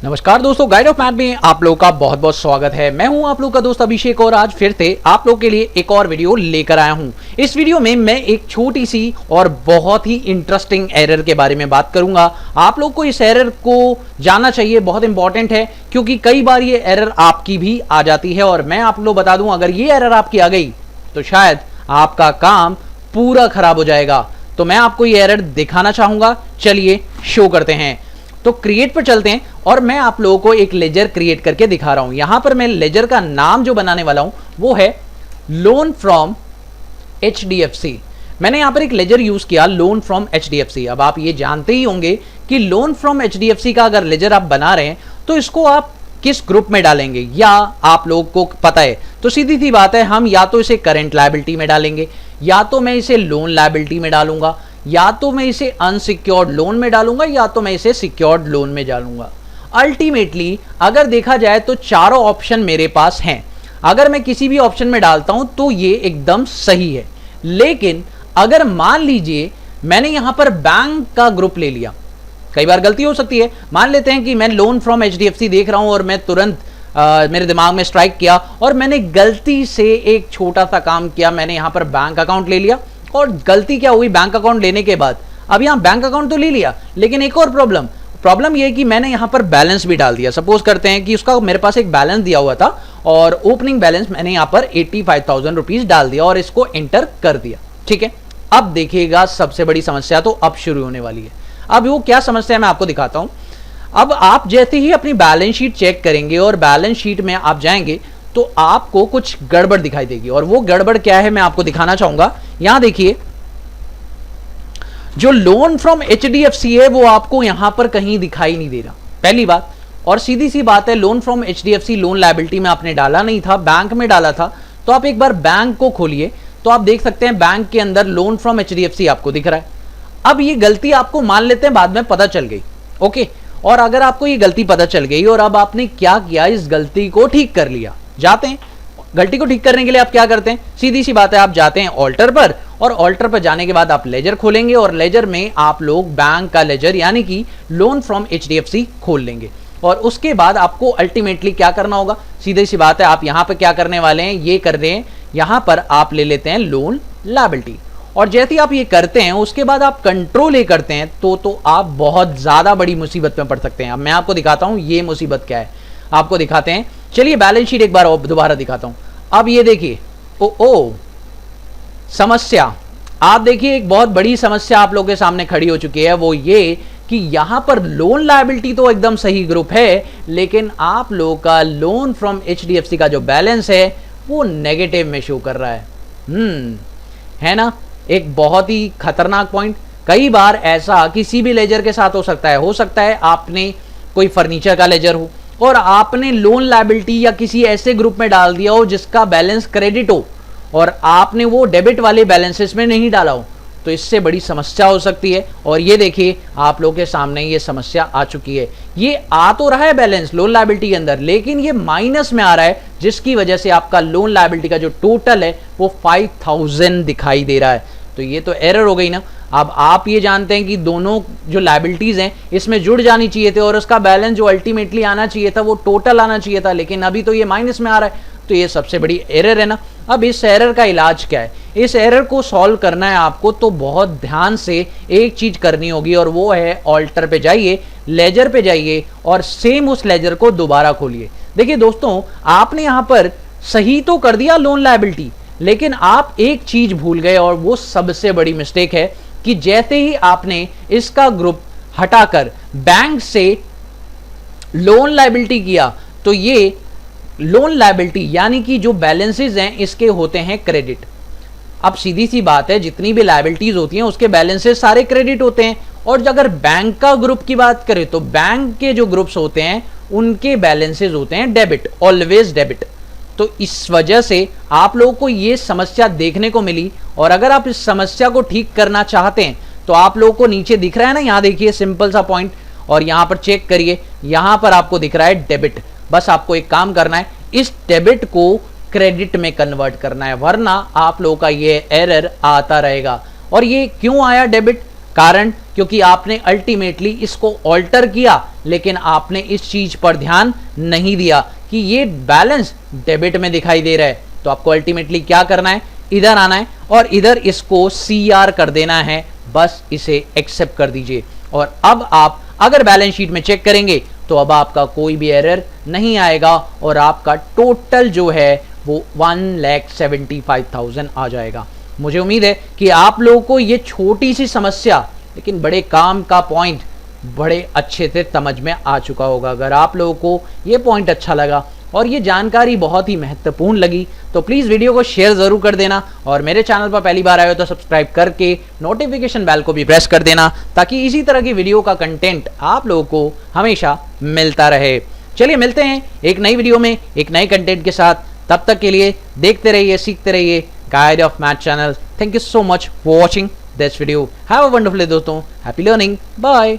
नमस्कार दोस्तों, guide of math में आप लोगों का बहुत बहुत स्वागत है। मैं हूं आप लोगों का दोस्त अभिषेक और आज फिर से आप लोगों के लिए एक और वीडियो लेकर आया हूं। इस वीडियो में मैं एक छोटी सी और बहुत ही इंटरेस्टिंग एरर के बारे में बात करूंगा। आप लोग को इस एरर को जानना चाहिए, बहुत इंपॉर्टेंट है क्योंकि कई बार ये एरर आपकी भी आ जाती है। और मैं आप लोग बता दूं, अगर ये एरर आपकी आ गई तो शायद आपका काम पूरा खराब हो जाएगा। तो मैं आपको ये एरर दिखाना चाहूंगा। चलिए शो करते हैं। तो क्रिएट पर चलते हैं और मैं आप लोगों को एक लेजर क्रिएट करके दिखा रहा हूं। यहां पर मैं लेजर का नाम जो बनाने वाला हूं वो है लोन फ्रॉम HDFC। मैंने यहां पर एक लेजर यूज किया, लोन फ्रॉम HDFC। अब आप ये जानते ही होंगे कि लोन फ्रॉम HDFC का अगर लेजर आप बना रहे हैं तो इसको आप किस ग्रुप में डालेंगे या आप लोगों को पता है। तो सीधी सी बात है, हम या तो इसे करंट लायबिलिटी में डालेंगे, या तो मैं इसे लोन लायबिलिटी में डालूंगा, या तो मैं इसे अनसिक्योर्ड लोन में डालूंगा, या तो मैं इसे सिक्योर्ड लोन में डालूंगा। अल्टीमेटली अगर देखा जाए तो चारों ऑप्शन मेरे पास हैं। अगर मैं किसी भी ऑप्शन में डालता हूं तो ये एकदम सही है। लेकिन अगर मान लीजिए मैंने यहां पर बैंक का ग्रुप ले लिया, कई बार गलती हो सकती है। मान लेते हैं कि मैं लोन फ्रॉम HDFC देख रहा हूं और मैं तुरंत मेरे दिमाग में स्ट्राइक किया और मैंने गलती से एक छोटा सा काम किया, मैंने यहां पर बैंक अकाउंट ले लिया। और गलती क्या हुई, बैंक अकाउंट लेने के बाद अब यहां बैंक अकाउंट तो ले लिया, लेकिन एक और प्रॉब्लम यह है कि मैंने यहां पर बैलेंस भी डाल दिया। सपोज करते हैं कि उसका मेरे पास एक बैलेंस दिया हुआ था और ओपनिंग बैलेंस मैंने यहां पर 85,000 रुपीज डाल दिया और इसको एंटर कर दिया। ठीक है, अब देखिएगा सबसे बड़ी समस्या तो अब शुरू होने वाली है। अब वो क्या समस्या है मैं आपको दिखाता हूं। अब आप जैसे ही अपनी बैलेंस शीट चेक करेंगे और बैलेंस शीट में आप जाएंगे तो आपको कुछ गड़बड़ दिखाई देगी। और वो गड़बड़ क्या है मैं आपको दिखाना चाहूंगा। यहां देखिए, जो लोन फ्रॉम HDFC है वो आपको यहां पर कहीं दिखाई नहीं दे रहा, पहली बात। और सीधी सी बात है, loan from HDFC loan liability में आपने डाला नहीं था, बैंक में डाला था। तो आप एक बार बैंक को खोलिए तो आप देख सकते हैं बैंक के अंदर लोन फ्रॉम HDFC आपको दिख रहा है। अब ये गलती आपको मान लेते हैं बाद में पता चल गई, ओके। और अगर आपको ये गलती पता चल गई और अब आपने क्या किया, इस गलती को ठीक कर लिया, जाते हैं गलती को ठीक करने के लिए आप क्या करते हैं, सीधी सी बात है, आप जाते हैं ऑल्टर पर और ऑल्टर पर जाने के बाद आप लेजर खोलेंगे और लेजर में आप लोग बैंक का लेजर यानी कि लोन फ्रॉम HDFC खोल लेंगे। और उसके बाद आपको अल्टीमेटली क्या करना होगा, सीधी सी बात है, आप यहां पर क्या करने वाले हैं, ये कर रहे हैं, यहां पर आप ले लेते हैं लोन लायबिलिटी। और जैसे ही आप ये करते हैं उसके बाद आप कंट्रोल ए करते हैं तो आप बहुत ज्यादा बड़ी मुसीबत में पड़ सकते हैं। अब मैं आपको दिखाता हूं ये मुसीबत क्या है, आपको दिखाते हैं। चलिए बैलेंस शीट एक बार दोबारा दिखाता हूं। अब ये देखिए, ओ समस्या, आप देखिए एक बहुत बड़ी समस्या आप लोगों के सामने खड़ी हो चुकी है। वो ये कि यहां पर लोन लायबिलिटी तो एकदम सही ग्रुप है, लेकिन आप लोगों का लोन फ्रॉम HDFC का जो बैलेंस है वो नेगेटिव में शो कर रहा है। है ना, एक बहुत ही खतरनाक पॉइंट। कई बार ऐसा किसी भी लेजर के साथ हो सकता है आपने कोई फर्नीचर का लेजर हो और आपने लोन लायबिलिटी या किसी ऐसे ग्रुप में डाल दिया हो जिसका बैलेंस क्रेडिट हो और आपने वो डेबिट वाले बैलेंसेस में नहीं डाला हो, तो इससे बड़ी समस्या हो सकती है। और ये देखिए आप लोगों के सामने ये समस्या आ चुकी है। ये आ तो रहा है बैलेंस लोन लायबिलिटी के अंदर, लेकिन ये माइनस में आ रहा है, जिसकी वजह से आपका लोन लायबिलिटी का जो टोटल है वो 5,000 दिखाई दे रहा है। तो ये तो एरर हो गई ना। अब आप ये जानते हैं कि दोनों जो लायबिलिटीज हैं इसमें जुड़ जानी चाहिए थे और उसका बैलेंस जो अल्टीमेटली आना चाहिए था वो टोटल आना चाहिए था, लेकिन अभी तो ये माइनस में आ रहा है। तो ये सबसे बड़ी एरर है ना। अब इस एरर का इलाज क्या है, इस एरर को सॉल्व करना है आपको तो बहुत ध्यान से एक चीज करनी होगी और वो है ऑल्टर पे जाइए, लेजर पे जाइए और सेम उस लेजर को दोबारा खोलिए। देखिए दोस्तों, आपने यहां पर सही तो कर दिया लोन लायबिलिटी, लेकिन आप एक चीज भूल गए और वो सबसे बड़ी मिस्टेक है कि जैसे ही आपने इसका ग्रुप हटाकर बैंक से लोन लायबिलिटी किया तो ये लोन लायबिलिटी यानी कि जो बैलेंसेस हैं इसके होते हैं क्रेडिट। अब सीधी सी बात है, जितनी भी लायबिलिटीज होती हैं उसके बैलेंसेस सारे क्रेडिट होते हैं। और अगर बैंक का ग्रुप की बात करें तो बैंक के जो ग्रुप्स होते हैं उनके बैलेंसेस होते हैं डेबिट, ऑलवेज डेबिट। तो इस वजह से आप लोगों को ये समस्या देखने को मिली। और अगर आप इस समस्या को ठीक करना चाहते हैं तो आप लोगों को नीचे दिख रहा है ना, यहां देखिए सिंपल सा पॉइंट, और यहां पर चेक करिए, यहां पर आपको दिख रहा है डेबिट। बस आपको एक काम करना है, इस डेबिट को क्रेडिट में कन्वर्ट करना है, वरना आप लोगों का ये एरर आता रहेगा। और ये क्यों आया डेबिट, कारण क्योंकि आपने अल्टीमेटली इसको ऑल्टर किया, लेकिन आपने इस चीज पर ध्यान नहीं दिया कि ये बैलेंस डेबिट में दिखाई दे रहा है। तो आपको अल्टीमेटली क्या करना है, इधर आना है और इधर इसको CR कर देना है, बस इसे एक्सेप्ट कर दीजिए। और अब आप अगर बैलेंस शीट में चेक करेंगे तो अब आपका कोई भी एरर नहीं आएगा और आपका टोटल जो है वो 1,75,000 आ जाएगा। मुझे उम्मीद है कि आप लोगों को ये छोटी सी समस्या लेकिन बड़े काम का पॉइंट बड़े अच्छे से समझ में आ चुका होगा। अगर आप लोगों को ये पॉइंट अच्छा लगा और ये जानकारी बहुत ही महत्वपूर्ण लगी तो प्लीज़ वीडियो को शेयर ज़रूर कर देना और मेरे चैनल पर पहली बार आए हो तो सब्सक्राइब करके नोटिफिकेशन बेल को भी प्रेस कर देना, ताकि इसी तरह की वीडियो का कंटेंट आप लोगों को हमेशा मिलता रहे। चलिए मिलते हैं एक नई वीडियो में एक नए कंटेंट के साथ। तब तक के लिए देखते रहिए, सीखते रहिए guide of math channel. Thank you so much for watching this video. Have a wonderful day दोस्तों। Happy learning. बाय।